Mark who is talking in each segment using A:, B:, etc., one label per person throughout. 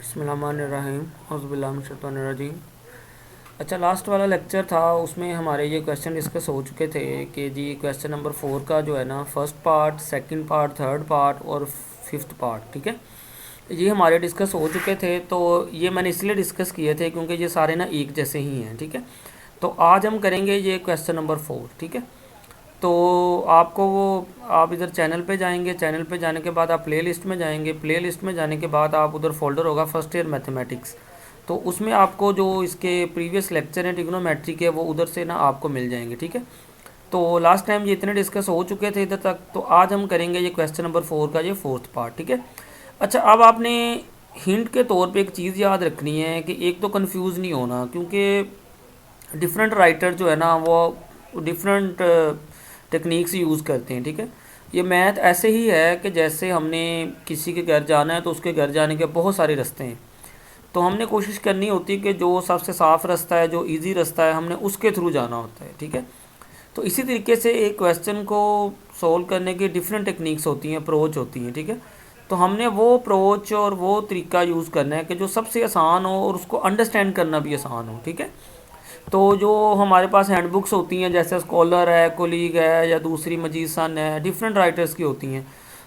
A: बिस्मिल्लाहिर्रहमानिर्रहीम औज़ुबिल्लाहि। अच्छा, लास्ट वाला लेक्चर था उसमें हमारे ये क्वेश्चन डिस्कस हो चुके थे कि जी क्वेश्चन नंबर 4 का जो है ना first part, second part, third part और फिफ्थ पार्ट, ठीक है, ये हमारे डिस्कस हो चुके थे। तो ये मैंने इसलिए डिस्कस किए थे क्योंकि ये सारे ना एक जैसे ही हैं, ठीक है। तो आज हम करेंगे ये क्वेश्चन नंबर 4, ठीक है। तो आपको वो आप इधर चैनल पे जाएंगे, चैनल पे जाने के बाद आप प्ले लिस्ट में जाएंगे, प्ले लिस्ट में जाने के बाद आप उधर फोल्डर होगा फर्स्ट ईयर मैथमेटिक्स, तो उसमें आपको जो इसके प्रीवियस लेक्चर हैं ट्रिग्नोमेट्री के वो उधर से ना आपको मिल जाएंगे, ठीक है। तो लास्ट टाइम ये इतने डिस्कस हो चुके थे इधर तक, तो आज हम करेंगे ये क्वेश्चन नंबर 4 का ये फोर्थ पार्ट, ठीक है। अच्छा, अब आपने हिंट के तौर पे एक चीज़ याद रखनी है कि एक तो कंफ्यूज नहीं होना, क्योंकि डिफरेंट राइटर जो है ना वो डिफरेंट टेक्निक्स यूज़ करते हैं, ठीक है। ये मैथ ऐसे ही है कि जैसे हमने किसी के घर जाना है तो उसके घर जाने के बहुत सारे रास्ते हैं, तो हमने कोशिश करनी होती है कि जो सबसे साफ़ रास्ता है, जो इजी रास्ता है, हमने उसके थ्रू जाना होता है, ठीक है। तो इसी तरीके से एक क्वेश्चन को सोल्व करने की डिफरेंट टेक्निक्स होती हैं, अप्रोच होती हैं, ठीक है। तो हमने वो अप्रोच और वो तरीका यूज़ करना है कि जो सबसे आसान हो और उसको अंडरस्टैंड करना भी आसान हो, ठीक है। तो जो हमारे पास हैंड बुक्स होती हैं जैसे स्कॉलर है, कोलीग है या दूसरी मजीद सन है, डिफरेंट राइटर्स की होती हैं,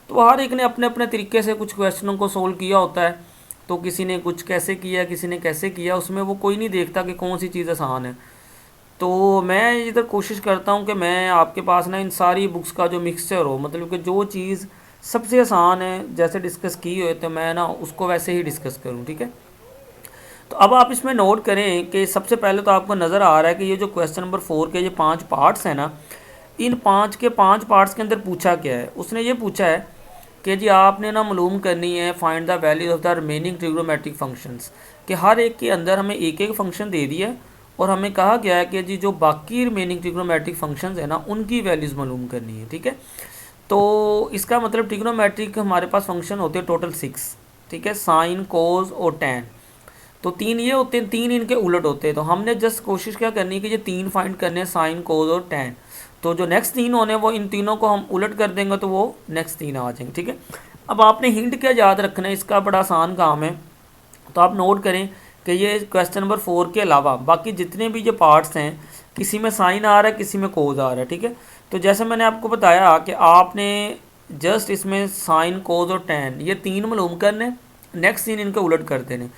A: तो हर एक ने अपने अपने तरीके से कुछ क्वेश्चनों को सोल्व किया होता है। तो किसी ने कुछ कैसे किया, किसी ने कैसे किया, उसमें वो कोई नहीं देखता कि कौन सी चीज़ आसान है। तो मैं इधर कोशिश करता हूँ कि मैं आपके पास ना इन सारी बुक्स का जो मिक्सचर हो, मतलब कि जो चीज़ सबसे आसान है जैसे डिस्कस की हुई, तो मैं ना उसको वैसे ही डिस्कस करूँ, ठीक है। तो अब आप इसमें नोट करें कि सबसे पहले तो आपको नज़र आ रहा है कि ये जो क्वेश्चन नंबर 4 के ये 5 पार्ट्स हैं ना, इन 5 के 5 पार्ट्स के अंदर पूछा क्या है। उसने ये पूछा है कि जी आपने ना मालूम करनी है find the values of the remaining trigonometric functions, कि हर एक के अंदर हमें एक एक फंक्शन दे दिया है और हमें कहा गया है कि जी जो बाकी रिमेनिंग ट्रिग्नोमेट्रिक फंक्शंस है ना उनकी वैल्यूज़ मालूम करनी है, ठीक है। तो इसका मतलब ट्रिग्नोमेट्रिक हमारे पास फंक्शन होते हैं टोटल 6, ठीक है, साइन, कोस और टैन। तो 3 ये होते हैं, 3 इनके उलट होते हैं। तो हमने जस्ट कोशिश क्या करनी है कि ये 3 फाइंड करने हैं, साइन, कोस और टैन। तो जो नेक्स्ट 3 होने वो इन तीनों को हम उलट कर देंगे तो वो नेक्स्ट 3 आ जाएंगे, ठीक है। अब आपने हिंट क्या याद रखना है, इसका बड़ा आसान काम है। तो आप नोट करें कि ये क्वेश्चन नंबर 4 के अलावा बाकी जितने भी ये पार्ट्स हैं, किसी में साइन आ रहा है, किसी में कोस आ रहा है, ठीक है। तो जैसे मैंने आपको बताया कि आपने जस्ट इसमें साइन, कोस और टैन ये 3 मालूम करने, नेक्स्ट 3 इनके उलट कर देने।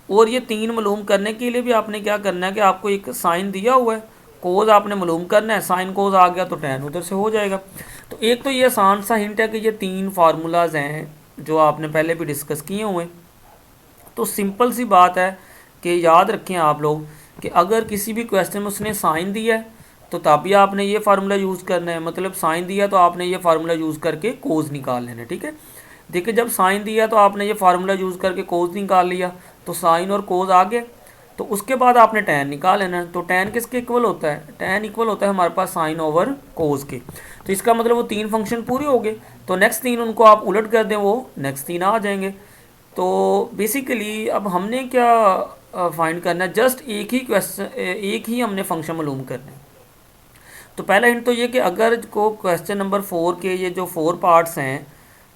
A: और ये 3 मालूम करने के लिए भी आपने क्या करना है कि आपको एक साइन दिया हुआ है, कोस आपने मालूम करना है, साइन कोस आ गया तो टैन उधर से हो जाएगा। तो एक तो ये आसान सा हिंट है कि ये 3 फार्मूलाज हैं जो आपने पहले भी डिस्कस किए हुए हैं। तो सिंपल सी बात है कि याद रखें आप लोग कि अगर किसी भी क्वेश्चन में उसने साइन दिया है तो तभी आपने ये फार्मूला यूज़ करना है, मतलब साइन दिया तो आपने ये फार्मूला यूज़ करके कोस निकाल लेना है, ठीक है। देखिए, जब साइन दिया तो आपने ये फार्मूला यूज़ करके कोस निकाल लिया, तो साइन और कोस आ गए। तो उसके बाद आपने टैन निकाल लेना है। तो टैन किसके इक्वल होता है, टैन इक्वल होता है हमारे पास साइन ओवर कोस के। तो इसका मतलब वो 3 फंक्शन पूरे हो गए, तो नेक्स्ट 3 उनको आप उलट कर दें, वो नेक्स्ट 3 आ जाएंगे। तो बेसिकली अब हमने क्या फाइंड करना है, जस्ट एक ही क्वेश्चन, एक ही हमने फंक्शन मालूम करना है। तो पहला हिंट तो ये कि अगर को क्वेश्चन नंबर 4 के ये जो 4 पार्ट्स हैं,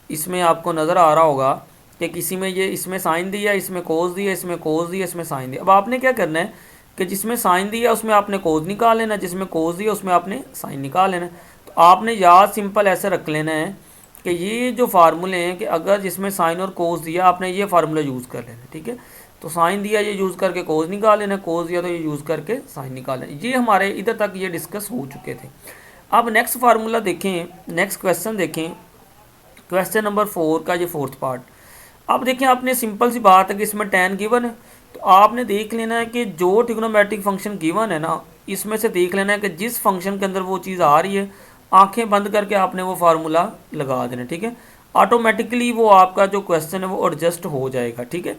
A: इसमें आपको नज़र आ रहा होगा कि किसी में ये इसमें साइन दिया, इसमें कोस दिया, इसमें कोस दिया, इसमें साइन दिया। अब आपने क्या करना है कि जिसमें साइन दिया उसमें आपने कोस निकाल लेना, जिसमें कोस दिया उसमें आपने साइन निकाल लेना। तो आपने याद सिंपल ऐसे रख लेना है कि ये जो फार्मूले हैं कि अगर जिसमें साइन और कोस दिया आपने ये फार्मूला यूज़ कर लेना, ठीक है। तो साइन दिया ये यूज़ करके कोस निकाल लेना, कोस दिया तो ये यूज़ करके साइन निकाल लेना। ये हमारे इधर तक ये डिस्कस हो चुके थे। अब नेक्स्ट फार्मूला देखें, नेक्स्ट क्वेश्चन देखें, क्वेश्चन नंबर 4 का ये फोर्थ पार्ट। अब देखें, आपने सिंपल सी बात है कि इसमें टैन गिवन है, तो आपने देख लेना है कि जो ट्रिग्नोमेट्रिक फंक्शन गिवन है ना, इसमें से देख लेना है कि जिस फंक्शन के अंदर वो चीज़ आ रही है, आंखें बंद करके आपने वो फार्मूला लगा देना, ठीक है। ऑटोमेटिकली वो आपका जो क्वेश्चन है वो एडजस्ट हो जाएगा, ठीक है।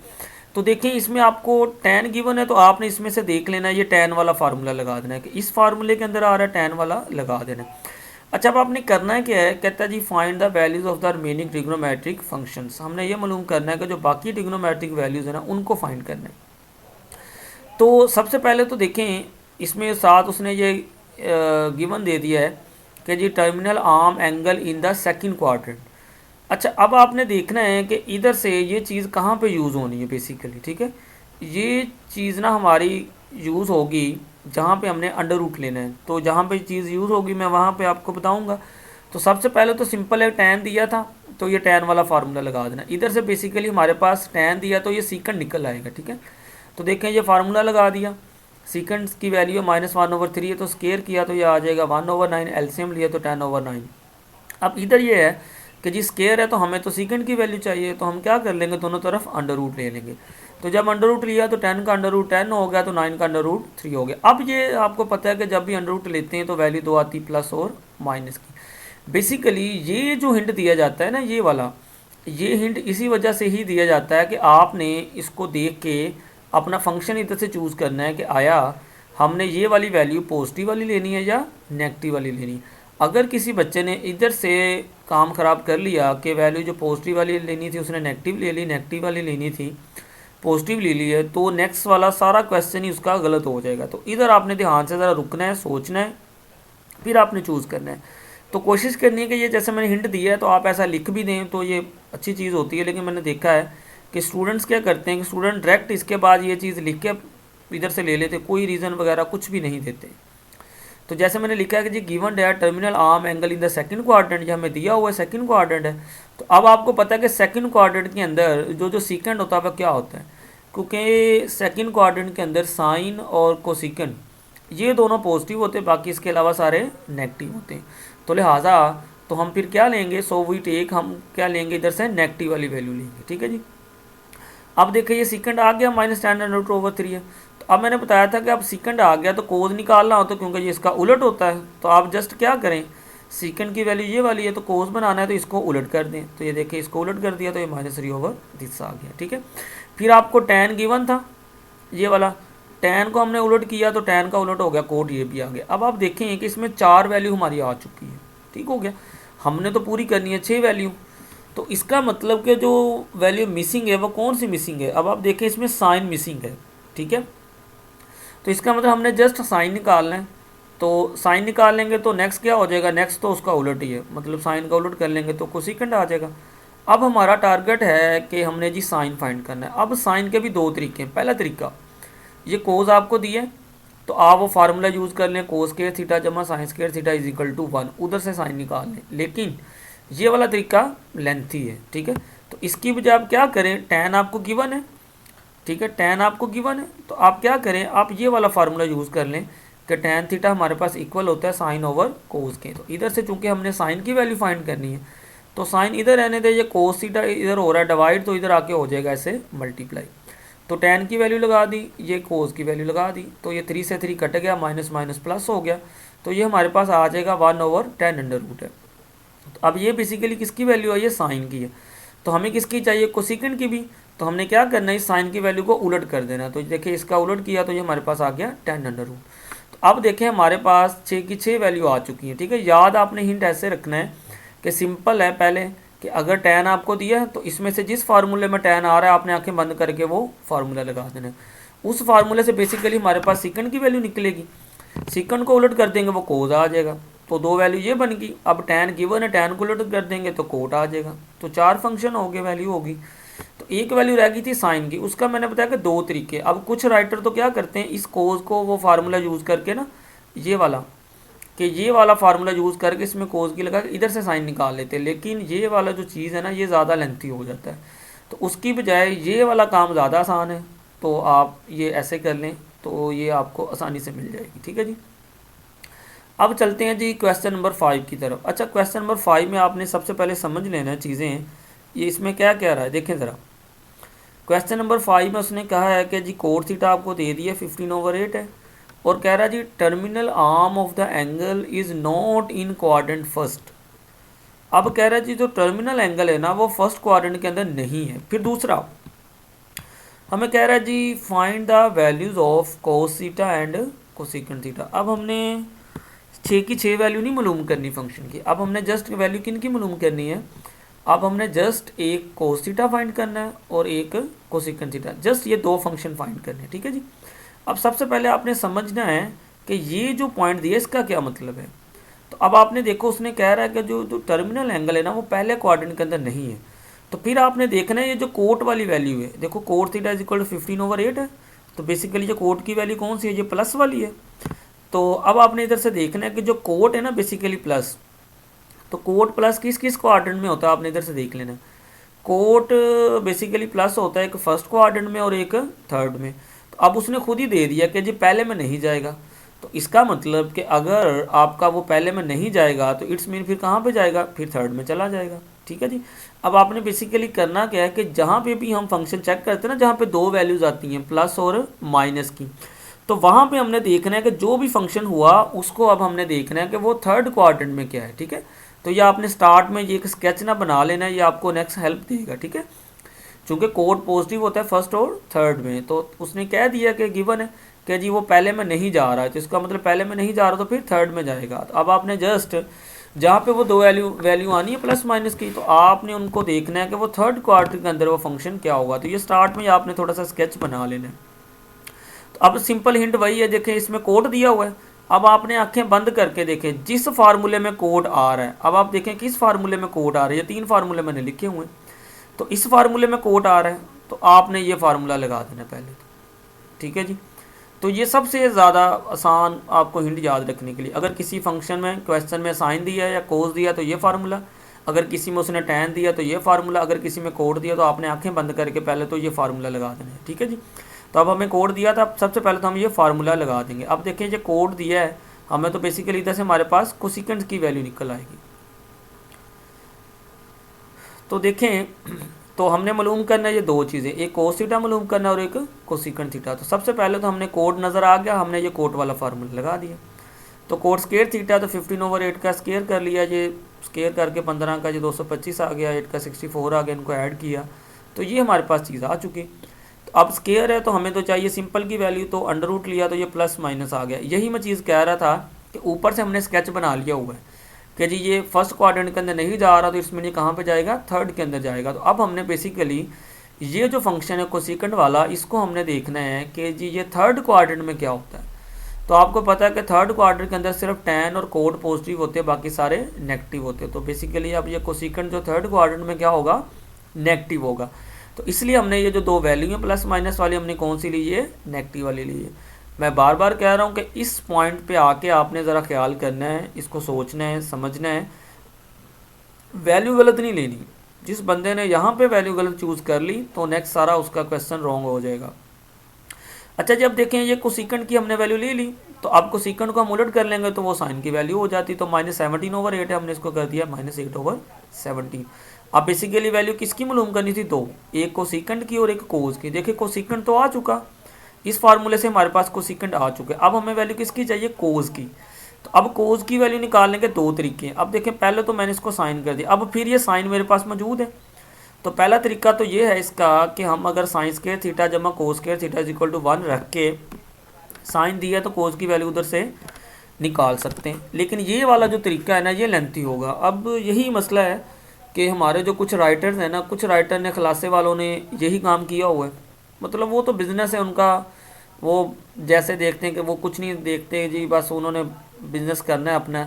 A: तो देखिए, इसमें आपको टैन गिवन है तो आपने इसमें से देख लेना है, ये टैन वाला फार्मूला लगा देना है कि इस फार्मूले के अंदर आ रहा है, टैन वाला लगा देना है। अच्छा, अब आपने करना है क्या है, कहता है जी find the values of the remaining trigonometric functions. हमने ये मालूम करना है कि जो बाकी ट्रिग्नोमेट्रिक वैल्यूज़ है ना उनको फाइंड करना है। तो सबसे पहले तो देखें, इसमें साथ उसने ये गिवन दे दिया है कि जी terminal arm angle in the second quadrant. अच्छा, अब आपने देखना है कि इधर से ये चीज़ कहाँ पे यूज़ होनी है बेसिकली, ठीक है। ये चीज़ ना हमारी यूज़ होगी जहाँ पे हमने अंडर रूट लेना है। तो जहाँ पे चीज़ यूज़ होगी मैं वहाँ पे आपको बताऊँगा। तो सबसे पहले तो सिंपल है, टैन दिया था तो ये टैन वाला फार्मूला लगा देना। इधर से बेसिकली हमारे पास टैन दिया तो ये सीकंड निकल आएगा, ठीक है। तो देखें ये फार्मूला लगा दिया, सीकंड की वैल्यू -1/3 है तो स्केयर किया तो ये आ जाएगा 1/9, एलसीएम लिया तो 10/9। अब इधर ये है कि जी स्केयर है तो हमें तो सीकेंड की वैल्यू चाहिए, तो हम क्या कर लेंगे, दोनों तरफ अंडर रूट ले लेंगे। तो जब अंडर रूट लिया तो 10 का अंडर रूट 10 हो गया, तो 9 का अंडर रूट 3 हो गया। अब ये आपको पता है कि जब भी अंडर रूट लेते हैं तो वैल्यू दो आती प्लस और माइनस की। बेसिकली ये जो हिंट दिया जाता है ना, ये वाला, ये हिंट इसी वजह से ही दिया जाता है कि आपने इसको देख के अपना फंक्शन इधर से चूज़ करना है कि आया हमने ये वाली वैल्यू पॉजिटिव वाली लेनी है या नेगेटिव वाली लेनी है। अगर किसी बच्चे ने इधर से काम ख़राब कर लिया कि वैल्यू जो पॉजिटिव वाली लेनी थी उसने नेगेटिव ले ली, नेगेटिव वाली लेनी थी पॉजिटिव ले ली है, तो नेक्स्ट वाला सारा क्वेश्चन ही उसका गलत हो जाएगा। तो इधर आपने ध्यान से ज़रा रुकना है, सोचना है, फिर आपने चूज़ करना है। तो कोशिश करनी है कि ये जैसे मैंने हिंट दिया है तो आप ऐसा लिख भी दें तो ये अच्छी चीज़ होती है। लेकिन मैंने देखा है कि स्टूडेंट्स क्या करते हैं कि स्टूडेंट डायरेक्ट इसके बाद ये चीज़ लिख के इधर से ले लेते, कोई रीज़न वगैरह कुछ भी नहीं देते। तो जैसे मैंने लिखा है कि जी given that terminal arm angle in the second quadrant, जो हमें दिया हुआ है सेकंड क्वाड्रेंट है। तो अब आपको पता है कि सेकंड क्वाड्रेंट के अंदर जो जो सीकेंड होता है वह क्या होता है, क्योंकि सेकंड क्वाड्रेंट के अंदर साइन और कोसिकेंड ये दोनों पॉजिटिव होते हैं, बाकी इसके अलावा सारे नेगेटिव होते हैं। तो लिहाजा तो हम फिर क्या लेंगे, सो वी टेक, हम क्या लेंगे इधर से नेगेटिव वाली वैल्यू लेंगे, ठीक है जी। अब देखिए ये सीकेंड आ गया -10√3 है। तो अब मैंने बताया था कि अब सीकेंड आ गया तो कोज निकालना होता है, क्योंकि ये इसका उलट होता है। तो आप जस्ट क्या करें, सीकेंड की वैल्यू ये वाली है तो कोज बनाना है तो इसको उलट कर दें। तो ये देखिए इसको उलट कर दिया तो ये -3/this आ गया, ठीक है। फिर आपको टैन गिवन था ये वाला, टैन को हमने उलट किया तो टैन का उलट हो गया, कोट ये भी आ गया। अब आप देखें कि इसमें 4 वैल्यू हमारी आ चुकी है, ठीक हो गया। हमने तो पूरी करनी है 6 वैल्यू। तो इसका मतलब कि जो वैल्यू मिसिंग है वो कौन सी मिसिंग है, अब आप देखें इसमें साइन मिसिंग है, ठीक है। तो इसका मतलब हमने जस्ट साइन निकालना है। तो साइन निकाल लेंगे तो नेक्स्ट क्या हो जाएगा, नेक्स्ट तो उसका उलट ही है, मतलब साइन का उलट कर लेंगे तो कोसिकेंड आ जाएगा। अब हमारा टारगेट है कि हमने जी साइन फाइंड करना है। अब साइन के भी दो तरीके हैं। पहला तरीका, ये कोज आपको दिए तो आप वो फार्मूला यूज़ कर लें, कोस स्क्वायर थीटा जमा sine square theta is equal to 1, उधर से साइन निकाल लें। लेकिन ये वाला तरीका लेंथी है, ठीक है। तो इसकी बजाय आप क्या करें, टैन आपको गिवन है, ठीक है, टैन आपको गिवन है, तो आप क्या करें, आप ये वाला फार्मूला यूज़ कर लें कि टैन थीटा हमारे पास इक्वल होता है साइन ओवर कोस के। तो इधर से चूंकि हमने साइन की वैल्यू फाइंड करनी है तो साइन इधर रहने दे, ये कोस थीटा इधर हो रहा है डिवाइड, तो इधर आके हो जाएगा ऐसे मल्टीप्लाई। तो टैन की वैल्यू लगा दी, ये कोस की वैल्यू लगा दी, तो ये 3 से 3 कट गया, माइनस माइनस प्लस हो गया, तो ये हमारे पास आ जाएगा 1/10 अंडर रूट है। तो अब ये बेसिकली किसकी वैल्यू है, ये साइन की है। तो हमें किसकी चाहिए, कोसिकेंड की भी। तो हमने क्या करना है, इस साइन की वैल्यू को उलट कर देना। तो देखिए इसका उलट किया तो ये हमारे पास आ गया 10 अंडर रूट। तो अब देखें हमारे पास 6 की 6 वैल्यू आ चुकी है, ठीक है। याद आपने हिंट ऐसे रखना है कि सिंपल है पहले कि अगर टैन आपको दिया है तो इसमें से जिस फार्मूले में टैन आ रहा है आपने आंखें बंद करके वो फार्मूला लगा देना है। उस फार्मूले से बेसिकली हमारे पास सीकेंड की वैल्यू निकलेगी, सीकेंड को उलट कर देंगे वो कोज आ जाएगा। तो दो वैल्यू ये बन गई। अब टैन गिवन है, टैन को उलट कर देंगे तो कोट आ जाएगा। तो 4 फंक्शन हो गए, वैल्यू होगी। तो एक वैल्यू रह गई थी साइन की, उसका मैंने बताया कि 2 तरीके। अब कुछ राइटर तो क्या करते हैं, इस कोज को वो फार्मूला यूज़ करके ना, ये वाला कि ये वाला फार्मूला यूज़ करके इसमें कोज की लगा के इधर से साइन निकाल लेते हैं। लेकिन ये वाला जो चीज़ है ना, ये ज़्यादा लेंथी हो जाता है। तो उसकी बजाय ये वाला काम ज़्यादा आसान है, तो आप ये ऐसे कर लें तो ये आपको आसानी से मिल जाएगी, ठीक है जी। अब चलते हैं जी क्वेश्चन नंबर 5 की तरफ। अच्छा, क्वेश्चन नंबर 5 में आपने सबसे पहले समझ लेना है चीज़ें, ये इसमें क्या कह रहा है देखें ज़रा। क्वेश्चन नंबर 5 में उसने कहा है कि जी कोट थीटा आपको दे दिया 15/8 है, और कह रहा है जी terminal arm of the angle is not in quadrant first. अब कह रहा है जी जो टर्मिनल एंगल है ना वो फर्स्ट क्वाड्रेंट के अंदर नहीं है। फिर दूसरा हमें कह रहा है जी find the values of cos theta and cosecant theta. अब हमने 6 की 6 वैल्यू नहीं मालूम करनी फंक्शन की, अब हमने जस्ट वैल्यू किन की मालूम करनी है, अब हमने जस्ट एक कोस थीटा फाइंड करना है और एक कोसेकेंड थीटा, जस्ट ये 2 फंक्शन फाइंड करने हैं, ठीक है जी। अब सबसे पहले आपने समझना है कि ये जो पॉइंट दिया इसका क्या मतलब है। तो अब आपने देखो उसने कह रहा है कि जो जो टर्मिनल एंगल है ना वो पहले क्वाड्रेंट के अंदर नहीं है। तो फिर आपने देखना है ये जो कोट वाली वैल्यू है, देखो cot theta is equal to 15/8 है, तो बेसिकली जो कोट की वैल्यू कौन सी है, ये प्लस वाली है। तो अब आपने इधर से देखना है कि जो कोट है ना बेसिकली प्लस, तो कोट प्लस किस किस क्वाड्रेंट में होता है आपने इधर से देख लेना। कोट बेसिकली प्लस होता है एक फर्स्ट क्वाड्रेंट में और एक थर्ड में। तो अब उसने खुद ही दे दिया कि जी पहले में नहीं जाएगा, तो इसका मतलब कि अगर आपका वो पहले में नहीं जाएगा तो इट्स मीन फिर कहाँ पे जाएगा, फिर थर्ड में चला जाएगा। ठीक है जी। अब आपने बेसिकली करना क्या है कि जहाँ पे भी हम फंक्शन चेक करते हैं ना, जहाँ पे दो वैल्यूज़ आती हैं प्लस और माइनस की, तो वहाँ पे हमने देखना है कि जो भी फंक्शन हुआ उसको अब हमने देखना है कि वो थर्ड क्वाड्रेंट में क्या है। ठीक है, तो ये आपने स्टार्ट में ये एक स्केच ना बना लेना है, ये आपको नेक्स्ट हेल्प देगा। ठीक है, चूँकि कोड पॉजिटिव होता है फर्स्ट और थर्ड में, तो उसने कह दिया कि गिवन है कि जी वो पहले में नहीं जा रहा है, तो इसका मतलब पहले में नहीं जा रहा तो फिर थर्ड में जाएगा। तो अब आपने जस्ट जहाँ पे वो दो वैल्यू आनी है प्लस माइनस की, तो आपने उनको देखना है कि वो थर्ड क्वाड्रेंट के अंदर वो फंक्शन क्या होगा। तो ये स्टार्ट में आपने थोड़ा सा स्केच बना लेना है। तो अब सिंपल हिंट वही है, देखें इसमें कोड दिया हुआ है। अब आपने आंखें बंद करके देखें जिस फार्मूले में कोड आ रहा है, अब आप देखें किस फार्मूले में कोड आ रहा है, ये तीन फार्मूले मैंने लिखे हुए हैं। तो इस फार्मूले में कोड आ रहा है तो आपने ये फार्मूला लगा देना पहले तो। ठीक है जी, तो ये सबसे ज़्यादा आसान आपको हिंट याद रखने के लिए, अगर किसी फंक्शन में क्वेश्चन में साइन दिया या कोस दिया तो ये फार्मूला, अगर किसी में उसने टैन दिया तो ये फार्मूला, अगर किसी में कोड दिया तो आपने आंखें बंद करके पहले तो ये फार्मूला लगा देना है। ठीक है जी, तो अब हमें कोड दिया था, सबसे पहले तो हम ये फार्मूला लगा देंगे। अब देखें जो कोड दिया है हमें, तो बेसिकली इधर से हमारे पास कोसिकेंट की वैल्यू निकल आएगी। तो देखें, तो हमने मालूम करना है ये दो चीज़ें, एक कोस थीटा मालूम करना है और एक कोसिकेंट थीटा। तो सबसे पहले तो हमने कोड नज़र आ गया, हमने ये कोट वाला फार्मूला लगा दिया। तो कोट स्केयर थीटा तो 15/8 का स्केयर कर लिया, ये स्केयर करके 15 का जो 225 आ गया, 8 का 64 आ गया, इनको ऐड किया तो ये हमारे पास चीज़ आ चुकी। तो अब स्केयर है तो हमें तो चाहिए सिंपल की वैल्यू, तो अंडर रूट लिया तो ये प्लस माइनस आ गया। यही मैं चीज़ कह रहा था कि ऊपर से हमने स्केच बना लिया हुआ है कि जी ये फर्स्ट क्वाड्रेंट के अंदर नहीं जा रहा तो इसमें ये कहाँ पे जाएगा, थर्ड के अंदर जाएगा। तो अब हमने बेसिकली ये जो फंक्शन है कोसिकेंट वाला, इसको हमने देखना है कि जी ये थर्ड क्वाड्रेंट में क्या होता है। तो आपको पता है कि थर्ड क्वाड्रेंट के अंदर सिर्फ टैन और कोड पॉजिटिव होते हैं, बाकी सारे नेगेटिव होते हैं। तो बेसिकली अब ये कोसिकेंट जो थर्ड क्वाड्रेंट में क्या होगा, नेगेटिव होगा। तो इसलिए हमने ये जो दो वैल्यू है प्लस माइनस वाली, हमने कौन सी ली है, नेगेटिव वाली ली है। मैं बार बार कह रहा हूँ कि इस पॉइंट पे आके आपने ज़रा ख्याल करना है, इसको सोचना है, समझना है, वैल्यू गलत नहीं लेनी। जिस बंदे ने यहाँ पे वैल्यू गलत चूज़ कर ली तो नेक्स्ट सारा उसका क्वेश्चन रॉन्ग हो जाएगा। अच्छा जी, अब देखें ये कोसिकेंट की हमने वैल्यू ले ली, तो अब कोसिकेंट को हम उलट कर लेंगे तो वो साइन की वैल्यू हो जाती। तो -17/8 है, हमने इसको कर दिया -8/17। अब बेसिकली वैल्यू किसकी मालूम करनी थी, दो, एक कोसिकेंट की और एक कोस की। देखिए कोसिकेंट तो आ चुका, इस फार्मूले से हमारे पास कोसिकेंट आ चुके। अब हमें वैल्यू किसकी चाहिए, कोस की। तो अब कोस की वैल्यू निकालने के दो तरीके हैं। अब देखें पहले तो मैंने इसको साइन कर दिया, अब फिर ये साइन मेरे पास मौजूद है। तो पहला तरीका तो ये है इसका कि हम अगर साइन स्क्वायर थीटा जमा cos square theta is equal to 1 रख के साइन दिया तो कोस की वैल्यू उधर से निकाल सकते हैं। लेकिन ये वाला जो तरीका है ना, ये लेंथी होगा। अब यही मसला है कि हमारे जो कुछ राइटर्स हैं ना, कुछ राइटर ने, खलासे वालों ने यही काम किया हुआ है। मतलब वो तो बिज़नेस है उनका, वो जैसे देखते हैं कि वो कुछ नहीं देखते जी, बस उन्होंने बिज़नेस करना है अपना।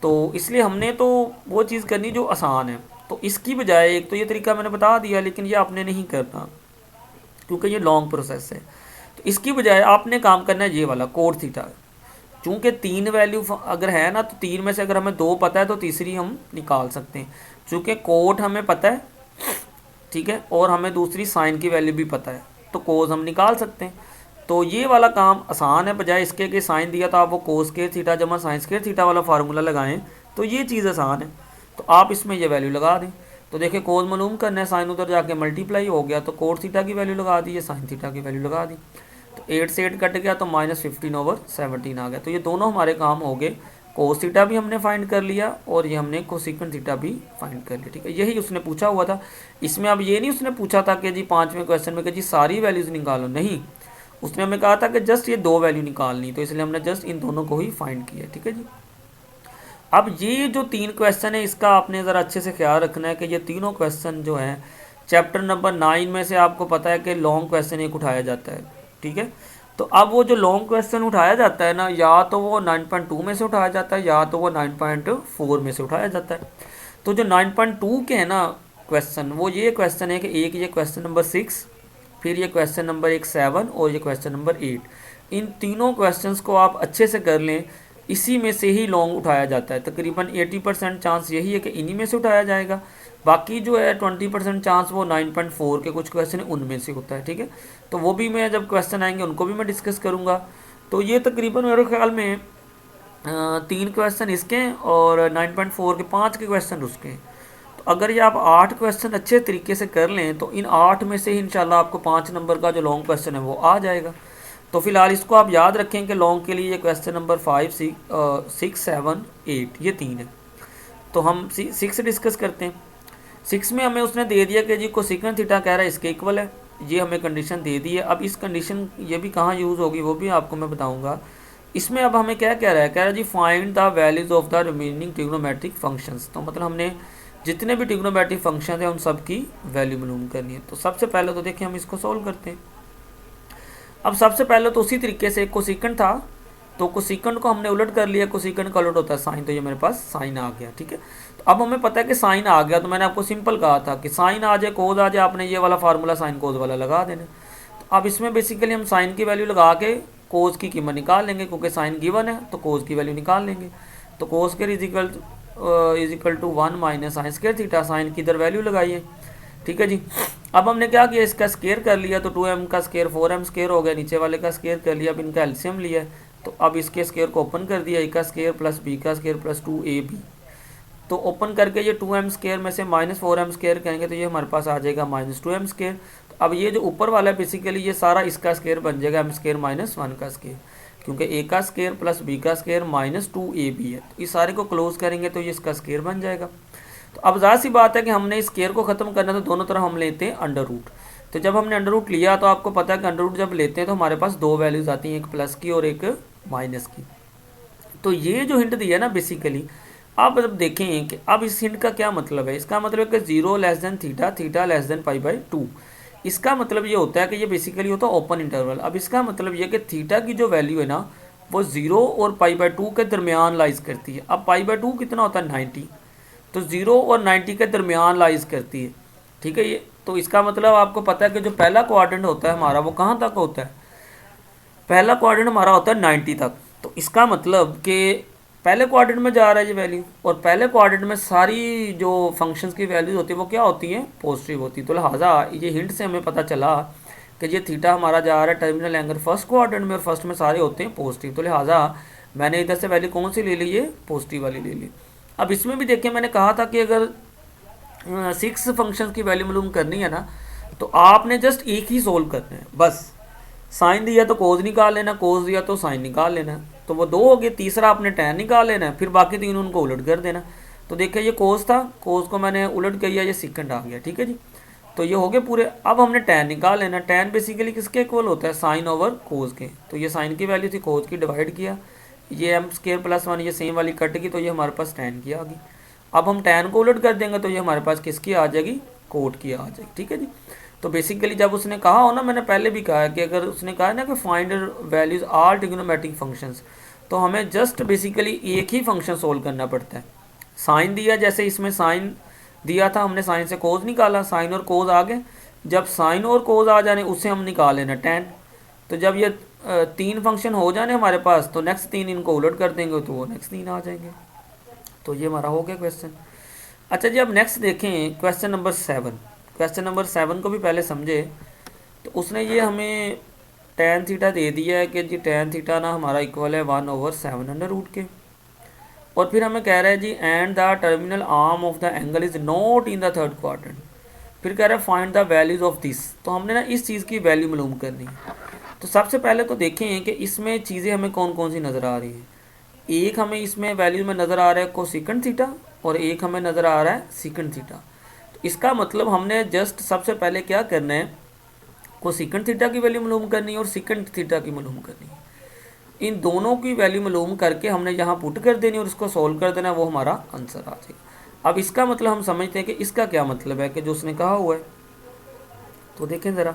A: तो इसलिए हमने तो वो चीज़ करनी जो आसान है। तो इसकी बजाय एक तो ये तरीका मैंने बता दिया, लेकिन ये आपने नहीं करना क्योंकि ये लॉन्ग प्रोसेस है। तो इसकी बजाय आपने काम करना है ये वाला कोट थीटा। चूँकि तीन वैल्यू अगर है ना, तो तीन में से अगर हमें दो पता है तो तीसरी हम निकाल सकते हैं। चूँकि कोट हमें पता है, ठीक है, और हमें दूसरी साइन की वैल्यू भी पता है, तो कोस हम निकाल सकते हैं। तो ये वाला काम आसान है, बजाय इसके कि साइन दिया तो आप वो कोस स्क्वायर थीटा जमा साइन स्क्वायर थीटा वाला फार्मूला लगाएं, तो ये चीज़ आसान है। तो आप इसमें ये वैल्यू लगा दें। तो देखिए कोस मालूम करना है, साइन उधर जाके मल्टीप्लाई हो गया, तो कोट थीटा की वैल्यू लगा दी, साइन थीटा की वैल्यू लगा दी। तो 8 से 8 कट गया तो -15/17 आ गया। तो ये दोनों हमारे काम हो गए। कोस थीटा भी हमने फाइंड कर लिया और ये हमने कोसिकेंट थीटा भी फाइंड कर लिया। ठीक है, यही उसने पूछा हुआ था। इसमें अब ये नहीं उसने पूछा था कि जी 5वें क्वेश्चन में कि जी सारी वैल्यूज़ निकालो, नहीं, उसने हमें कहा था कि जस्ट ये दो वैल्यू निकालनी, तो इसलिए हमने जस्ट इन दोनों को ही फाइंड किया। ठीक है जी, अब ये जो तीन क्वेश्चन है इसका आपने ज़रा अच्छे से ख्याल रखना है कि ये तीनों क्वेश्चन जो हैं चैप्टर नंबर 9 में से आपको पता है कि लॉन्ग क्वेश्चन एक उठाया जाता है। ठीक है, तो अब वो जो लॉन्ग क्वेश्चन उठाया जाता है ना, या तो वो 9.2 में से उठाया जाता है या तो वो 9.4 में से उठाया जाता है। तो जो 9.2 के हैं ना क्वेश्चन, वो ये क्वेश्चन है कि एक ये क्वेश्चन नंबर 6, फिर ये क्वेश्चन नंबर 7 और ये क्वेश्चन नंबर 8। इन तीनों क्वेश्चंस को आप अच्छे से कर लें, इसी में से ही लॉन्ग उठाया जाता है। तकरीबन 80% चांस यही है कि इन्हीं में से उठाया जाएगा। बाकी जो है 20% चांस वो 9.4 के कुछ क्वेश्चन उनमें से होता है। ठीक है, तो वो भी मैं जब क्वेश्चन आएंगे उनको भी मैं डिस्कस करूँगा। तो ये तकरीबन मेरे ख्याल में 3 क्वेश्चन इसके हैं और 9.4 के 5 के क्वेश्चन उसके हैं। तो अगर ये आप 8 क्वेश्चन अच्छे तरीके से कर लें तो इन 8 में से ही इंशाल्लाह आपको 5 नंबर का जो लॉन्ग क्वेश्चन है वो आ जाएगा। तो फिलहाल इसको आप याद रखें कि लॉन्ग के लिए ये क्वेश्चन नंबर 5, 6, 7, 8 ये 3 है। तो हम 6 डिस्कस करते हैं। 6 में हमें उसने दे दिया कि जी कोसेकंड थीटा कह रहा है इसके इक्वल है, ये हमें कंडीशन दे दी है। अब इस कंडीशन ये भी कहाँ यूज़ होगी वो भी आपको मैं बताऊँगा। इसमें अब हमें क्या कह रहा है, कह रहा है जी find the values of the remaining trigonometric functions. तो मतलब हमने जितने भी ट्रिग्नोमेट्रिक फंक्शन हैं उन सब की वैल्यू मालूम करनी है। तो सबसे पहले तो देखिए हम इसको सॉल्व करते हैं। अब सबसे पहले तो उसी तरीके से कोसेकंड था, तो कोसेकंड को हमने उलट कर लिया। कोसेकंड का उलट होता है साइन, तो ये मेरे पास साइन आ गया। ठीक है, तो अब हमें पता है कि साइन आ गया, तो मैंने आपको सिंपल कहा था कि साइन आ जाए कोज आ जाए, आपने ये वाला फार्मूला साइन कोज वाला लगा देना। तो अब इसमें बेसिकली हम साइन की वैल्यू लगा के कोज की कीमत निकाल लेंगे, क्योंकि साइन गिवन है तो कोज की वैल्यू निकाल लेंगे। तो cos square is equal to 1 minus sine square theta, sine की इधर वैल्यू लगाइए। ठीक है जी, अब हमने क्या किया, इसका स्क्वायर कर लिया तो 2m का स्क्वायर 4m स्क्वायर हो गया, नीचे वाले का स्क्वायर कर लिया। अब इनका एलसीएम लिया, तो अब इसके स्क्वायर को ओपन कर दिया, a का स्क्वायर प्लस b का स्क्वायर प्लस 2ab। तो ओपन करके ये 2m स्क्वायर में से माइनस 4m स्क्वायर करेंगे तो ये हमारे पास आ जाएगा माइनस 2m स्क्वायर। तो अब ये जो ऊपर वाला है बेसिकली ये सारा इसका स्क्वायर बन जाएगा m स्क्वायर माइनस 1 का स्क्वायर, क्योंकि a का स्क्वायर प्लस b का स्क्वायर माइनस 2ab है। तो इस सारे को क्लोज करेंगे तो ये इसका स्क्वायर बन जाएगा। तो अब ज़ाहिर सी बात है कि हमने इस स्क्वायर को ख़त्म करना तो दोनों तरफ हम लेते हैं अंडर रूट। तो जब हमने अंडर रूट लिया तो आपको पता है कि अंडर रूट जब लेते हैं तो हमारे पास दो वैल्यूज़ आती हैं, एक प्लस की और एक माइनस की। तो ये जो हिंट दिया ना बेसिकली, आप जब देखें कि अब इस हिंट का क्या मतलब है, इसका मतलब है कि 0 less than theta, theta less than π/2। इसका मतलब ये होता है कि ये बेसिकली होता है ओपन इंटरवल। अब इसका मतलब ये कि थीटा की जो वैल्यू है ना वो 0 और π/2 के दरमियान लाइज करती है। अब π/2 कितना होता है 90, तो 0 और 90 के दरमियान लाइज करती है। ठीक है, ये तो इसका मतलब आपको पता है कि जो पहला क्वाड्रेंट होता है हमारा वो कहाँ तक होता है, पहला क्वाड्रेंट हमारा होता है 90 तक। तो इसका मतलब कि पहले क्वाड्रेंट में जा रहा है ये वैल्यू, और पहले क्वाड्रेंट में सारी जो फंक्शंस की वैल्यूज होती है वो क्या होती हैं, पॉजिटिव होती है। तो लिहाजा ये हिंट से हमें पता चला कि ये थीटा हमारा जा रहा है टर्मिनल एंगल फर्स्ट क्वाड्रेंट में, और फर्स्ट में सारे होते हैं पॉजिटिव। तो लिहाजा मैंने इधर से वैल्यू कौन सी ले ली, ये पॉजिटिव वाली ले ली। अब इसमें भी देखिए मैंने कहा था कि अगर 6 फंक्शंस की वैल्यू मालूम करनी है ना तो आपने जस्ट एक ही सोल्व करना है बस। साइन दिया तो कोज निकाल लेना, कोज दिया तो साइन निकाल लेना, तो वो 2 हो गए। तीसरा आपने tan निकाल लेना है, फिर बाकी 3 उनको उलट कर देना। तो देखिए ये कोज था, कोज को मैंने उलट किया, ये सेकंड आ गया। ठीक है जी, तो ये हो गए पूरे। अब हमने tan निकाल लेना। tan बेसिकली किसके इक्वल होता है, साइन ओवर कोज के। तो ये साइन की वैल्यू थी, कोज की डिवाइड किया, ये m स्क्वायर प्लस 1 ये सेम वाली कट की, तो ये हमारे पास tan की आ गई। अब हम tan को उलट कर देंगे तो ये हमारे पास किसकी आ जाएगी, कोट की आ जाएगी। ठीक है जी, तो बेसिकली जब उसने कहा हो ना, मैंने पहले भी कहा है कि अगर उसने कहा है ना कि फाइंड वैल्यूज आल ट्रिग्नोमेट्रिक फंक्शंस, तो हमें जस्ट बेसिकली एक ही फंक्शन सोल्व करना पड़ता है। साइन दिया, जैसे इसमें साइन दिया था, हमने साइन से कोज निकाला, साइन और कोज आ गए। जब साइन और कोज आ जाने उससे हम निकाल लेना tan। तो जब ये 3 फंक्शन हो जाने हमारे पास तो नेक्स्ट 3 इनको उलट कर देंगे तो वो नेक्स्ट 3 आ जाएंगे। तो ये हमारा हो गया क्वेश्चन। अच्छा जी, अब नेक्स्ट देखें क्वेश्चन नंबर 7। क्वेश्चन नंबर 7 को भी पहले समझे। तो उसने ये हमें tan थीटा दे दिया है कि जी tan थीटा ना हमारा इक्वल है 1/7 अंडर रूट के, और फिर हमें कह रहा है जी and the terminal arm of the angle is not in the third quadrant. फिर कह रहा है find the values of this. तो हमने ना इस चीज़ की वैल्यू मालूम करनी है। तो सबसे पहले तो देखें कि इसमें चीज़ें हमें कौन कौन सी नज़र आ रही हैं। एक हमें इसमें वैल्यू में नज़र आ रहा है कोसेकंड थीटा, और एक हमें नज़र आ रहा है सेकंड थीटा। तो इसका मतलब हमने जस्ट सबसे पहले क्या करना है, कोसेकंड थीटा की वैल्यू मालूम करनी है और सेकंड थीटा की मालूम करनी है। इन दोनों की वैल्यू मालूम करके हमने यहाँ पुट कर देनी और उसको सॉल्व कर देना, वो हमारा आंसर आ जाएगा। अब इसका मतलब हम समझते हैं कि इसका क्या मतलब है कि जो उसने कहा हुआ है। तो देखें ज़रा,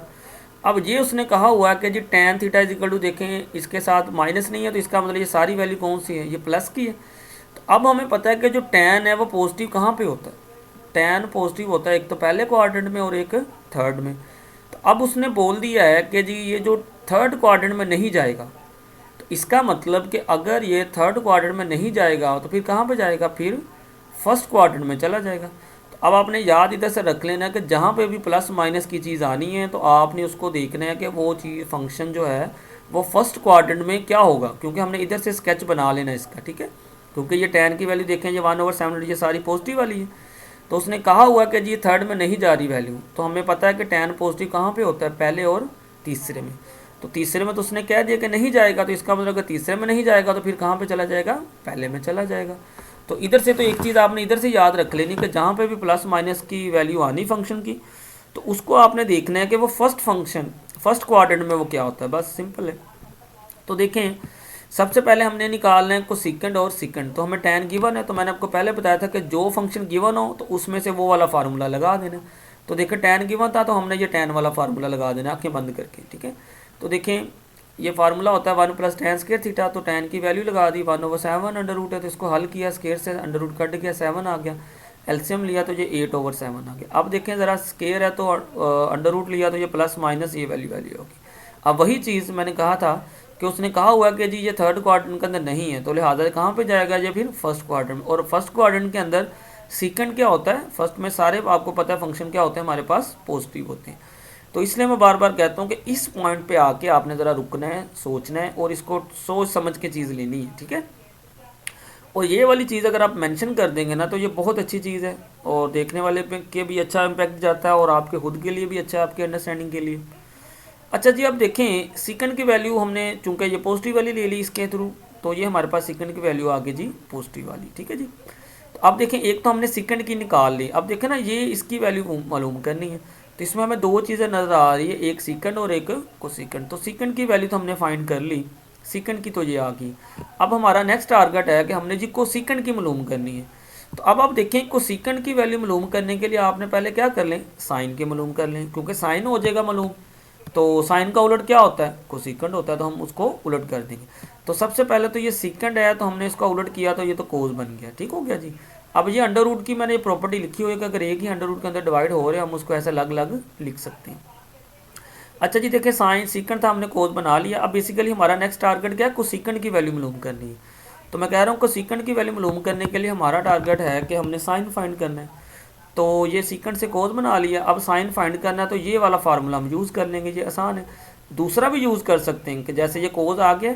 A: अब ये उसने कहा हुआ है कि जी tan theta is equal to, देखें इसके साथ माइनस नहीं है तो इसका मतलब ये सारी वैल्यू कौन सी है, ये प्लस की है। तो अब हमें पता है कि जो tan है वो पॉजिटिव कहाँ पे होता है, tan पॉजिटिव होता है एक तो पहले क्वाड्रेंट में और एक थर्ड में। तो अब उसने बोल दिया है कि जी ये जो थर्ड क्वाड्रेंट में नहीं जाएगा, तो इसका मतलब कि अगर ये थर्ड क्वाड्रेंट में नहीं जाएगा तो फिर कहाँ पे जाएगा, फिर फर्स्ट क्वाड्रेंट में चला जाएगा। तो अब आपने याद इधर से रख लेना कि जहाँ पे भी प्लस माइनस की चीज़ आनी है तो आपने उसको देखना है कि वो चीज़ फंक्शन जो है वो फर्स्ट क्वाड्रेंट में क्या होगा, क्योंकि हमने इधर से स्केच बना लेना इसका, ठीक है। क्योंकि ये tan की वैल्यू देखें ये 1/7 ये सारी पॉजिटिव वाली है। तो उसने कहा हुआ कि जी थर्ड में नहीं जा रही वैल्यू, तो हमें पता है कि tan पॉजिटिव कहाँ पे होता है, पहले और तीसरे में। तो तीसरे में तो उसने कह दिया कि नहीं जाएगा, तो इसका मतलब अगर तीसरे में नहीं जाएगा तो फिर कहाँ पे चला जाएगा, पहले में चला जाएगा। तो इधर से तो एक चीज़ आपने इधर से याद रख लेनी कि जहाँ पे भी प्लस माइनस की वैल्यू आनी फंक्शन की, तो उसको आपने देखना है कि वो फर्स्ट क्वाड्रेंट में वो क्या होता है, बस सिंपल है। तो देखें सबसे पहले हमने निकालना है कोसेकेंड और सेकंड। तो हमें tan गिवन है, तो मैंने आपको पहले बताया था कि जो फंक्शन गिवन हो तो उसमें से वो वाला फार्मूला लगा देना। तो देखें tan गिवन था तो हमने ये tan वाला फार्मूला लगा देना आंखें बंद करके, ठीक है। तो देखें ये फार्मूला होता है 1 + tan स्क्वायर थीटा, तो tan की वैल्यू लगा दी 1/7 अंडर रूट है, तो इसको हल किया स्क्वायर से अंडर रूट कट गया 7 आ गया, एलसीएम लिया तो ये 8/7 आ गया। अब देखें ज़रा स्क्वायर है तो अंडर रूट लिया तो ये प्लस माइनस ये वैल्यू होगी। अब वही चीज़ मैंने कहा था कि उसने कहा हुआ कि जी ये थर्ड क्वाड्रेंट के अंदर नहीं है, तो लिहाजा कहाँ पे जाएगा ये, फिर फर्स्ट क्वाड्रेंट में। और फर्स्ट क्वाड्रेंट के अंदर सेकंड क्या होता है, फर्स्ट में सारे आपको पता है फंक्शन क्या होते हैं हमारे पास, पॉजिटिव होते हैं। तो इसलिए मैं बार बार कहता हूँ कि इस पॉइंट पे आके आपने ज़रा रुकना है, सोचना है और इसको सोच समझ के चीज़ लेनी है, ठीक है। और ये वाली चीज़ अगर आप मेंशन कर देंगे ना तो ये बहुत अच्छी चीज़ है और देखने वाले पे के भी अच्छा इम्पैक्ट जाता है और आपके खुद के लिए भी अच्छा है, आपके अंडरस्टैंडिंग के लिए। अच्छा जी, अब देखें सेकंड की वैल्यू हमने चूंकि ये पॉजिटिव वाली ले ली इसके थ्रू, तो ये हमारे पास सेकंड की वैल्यू आ गई जी पॉजिटिव वाली, ठीक है जी। तो अब देखें एक तो हमने सेकंड की निकाल ली, अब देखें ना ये इसकी वैल्यू मालूम करनी है। तो इसमें हमें दो चीज़ें नज़र आ रही है, एक सेकंड और एक कोसेकंड। तो सेकंड की वैल्यू तो हमने फाइंड कर ली, सेकंड की तो ये आ गई। अब हमारा नेक्स्ट टारगेट है कि हमने जी कोसेकंड की मालूम करनी है। तो अब आप देखें कोसेकंड की वैल्यू मालूम करने के लिए आपने पहले क्या कर लें, साइन के मालूम कर लें, क्योंकि साइन हो जाएगा मालूम। तो साइन का उलट क्या होता है, कोसेकंड होता है, तो हम उसको उलट कर देंगे। तो सबसे पहले तो ये सेकंड है तो हमने इसका उलट किया तो ये तो कोस बन गया, ठीक हो गया जी। अब ये अंडर रूट की मैंने ये प्रॉपर्टी लिखी हुई है कि अगर एक ही अंडर रूट के अंदर डिवाइड हो रहे हैं हम उसको ऐसे अलग अलग लिख सकते हैं। अच्छा जी, देखिए साइन सेकंड था हमने कोस बना लिया। अब बेसिकली हमारा नेक्स्ट टारगेट क्या है, कोसेकंड की वैल्यू मालूम करनी है। तो मैं कह रहा हूँ कोसेकंड की वैल्यू मालूम करने के लिए हमारा टारगेट है कि हमने साइन फाइंड करना है। तो ये सेकंड से कोस बना लिया, अब साइन फाइंड करना है तो ये वाला फार्मूला हम यूज़ कर लेंगे, ये आसान है। दूसरा भी यूज़ कर सकते हैं कि जैसे ये कोस आ गया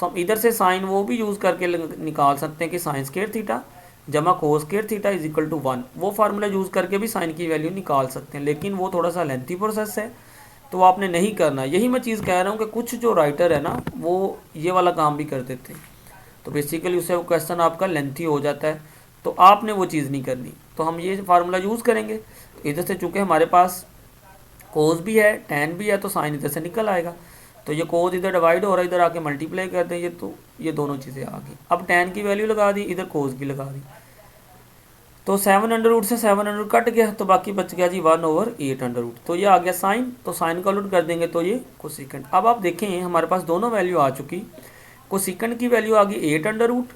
A: तो हम इधर से साइन वो भी यूज़ करके निकाल सकते हैं कि साइन स्क्वायर थीटा जमा cos square theta is equal to 1, वो फार्मूला यूज़ करके भी साइन की वैल्यू निकाल सकते हैं, लेकिन वो थोड़ा सा लेंथी प्रोसेस है तो आपने नहीं करना। यही मैं चीज़ कह रहा हूँ कि कुछ जो राइटर है ना वो ये वाला काम भी कर देते हैं, तो बेसिकली उससे वो क्वेश्चन आपका लेंथी हो जाता है, तो आपने वो चीज़ नहीं करनी। तो हम ये फार्मूला यूज़ करेंगे। तो इधर से चूँकि हमारे पास कोस भी है टैन भी है तो साइन इधर से निकल आएगा। तो ये कोस इधर डिवाइड हो रहा है, इधर आके मल्टीप्लाई कर दें ये, तो ये दोनों चीज़ें आ गई। अब टैन की वैल्यू लगा दी, इधर कोस की लगा दी, तो 7 अंडर रूट से 7 अंडर रूट कट गया, तो बाकी बच गया जी 1/8 अंडर रूट। तो ये आ गया साइन, तो साइन का उलट कर देंगे तो ये कोसेकंड। अब आप देखें हमारे पास दोनों वैल्यू आ चुकी। कोसेकंड की वैल्यू आ गई 8 अंडर रूट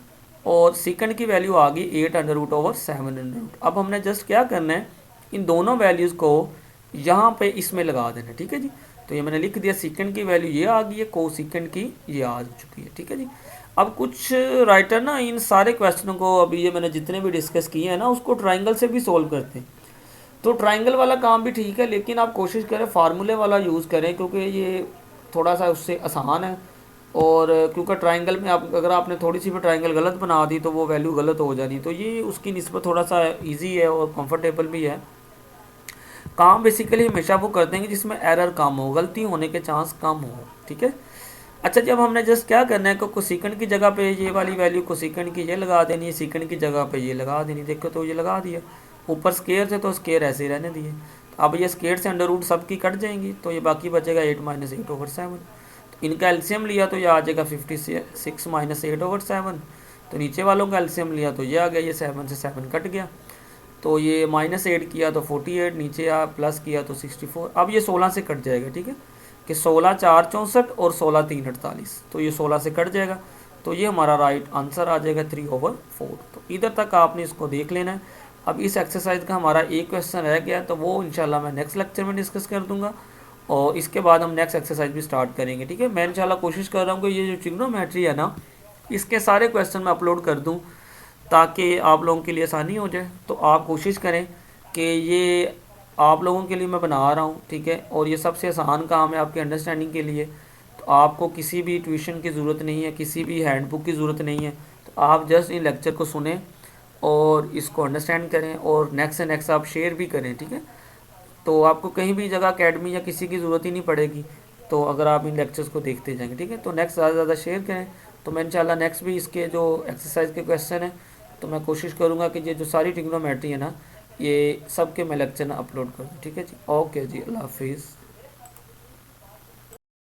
A: और सेकंड की वैल्यू आ गई 8 under root over 7 under root. अब हमने जस्ट क्या करना है, इन दोनों वैल्यूज़ को यहाँ पे इसमें लगा देना, ठीक है जी। तो ये मैंने लिख दिया, सेकंड की वैल्यू ये आ गई है, कोसेकंड की ये आ चुकी है, ठीक है जी। अब कुछ राइटर ना इन सारे क्वेश्चनों को, अभी ये मैंने जितने भी डिस्कस किए हैं ना, उसको ट्राइंगल से भी सोल्व करते हैं। तो ट्राइंगल वाला काम भी ठीक है, लेकिन आप कोशिश करें फार्मूले वाला यूज़ करें, क्योंकि ये थोड़ा सा उससे आसान है। और क्योंकि ट्राइंगल में आप अगर आपने थोड़ी सी भी ट्राइंगल गलत बना दी तो वो वैल्यू गलत हो जानी, तो ये उसकी निस्बत थोड़ा सा ईजी है और कंफर्टेबल भी है। काम बेसिकली हमेशा वो करते हैं कि जिसमें एरर कम हो, गलती होने के चांस कम हो, ठीक है। अच्छा, जब हमने जस्ट क्या करना है, कोसेकंड की जगह पे ये वाली वैल्यू कोसेकंड की ये लगा देनी है, सेकंड की जगह पे ये लगा देनी। देखो तो ये लगा दिया, ऊपर स्केयर थे तो स्केयर ऐसे ही रहने दिए। अब ये स्केयर से अंडर रूट सब की कट जाएंगी, तो ये बाकी बचेगा 8 - 8/7। तो इनका एलसीएम लिया तो ये आ जाएगा 56 - 8/7। तो नीचे वालों का एलसीएम लिया तो ये आ गया, ये 7 से 7 कट गया, तो ये -8 किया तो 48, नीचे आ प्लस किया तो 64। अब ये 16 से कट जाएगा, ठीक है। कि 16 4 64 और 16 3 48, तो ये 16 से कट जाएगा, तो ये हमारा राइट आंसर आ जाएगा 3/4। तो इधर तक आपने इसको देख लेना है। अब इस एक्सरसाइज का हमारा एक क्वेश्चन रह गया, तो वो इंशाल्लाह मैं नेक्स्ट लेक्चर में डिस्कस कर दूंगा, और इसके बाद हम नेक्स्ट एक्सरसाइज भी स्टार्ट करेंगे। ठीक है, मैं इंशाल्लाह कोशिश कर रहा हूँ कि ये जो ट्रिग्नोमेट्री है ना, इसके सारे क्वेश्चन मैं अपलोड कर दूँ ताकि आप लोगों के लिए आसानी हो जाए। तो आप कोशिश करें कि ये आप लोगों के लिए मैं बना रहा हूँ, ठीक है, और ये सबसे आसान काम है आपकी अंडरस्टैंडिंग के लिए। तो आपको किसी भी ट्यूशन की ज़रूरत नहीं है, किसी भी हैंडबुक की ज़रूरत नहीं है। तो आप जस्ट इन लेक्चर को सुने और इसको अंडरस्टैंड करें, और नेक्स्ट से नेक्स्ट आप शेयर भी करें। ठीक है, तो आपको कहीं भी जगह अकेडमी या किसी की ज़रूरत ही नहीं पड़ेगी, तो अगर आप इन लेक्चर्स को देखते जाएंगे। ठीक है, तो नेक्स्ट ज़्यादा से ज़्यादा शेयर करें। तो मैं इंशाल्लाह नेक्स्ट भी इसके जो एक्सरसाइज के क्वेश्चन हैं, तो मैं कोशिश करूँगा कि ये जो सारी ट्रिग्नोमेट्री है ना, ये सब के मैं लेक्चर ना अपलोड कर दूँ। ठीक है जी, ओके जी, अल्लाह हाफिज़।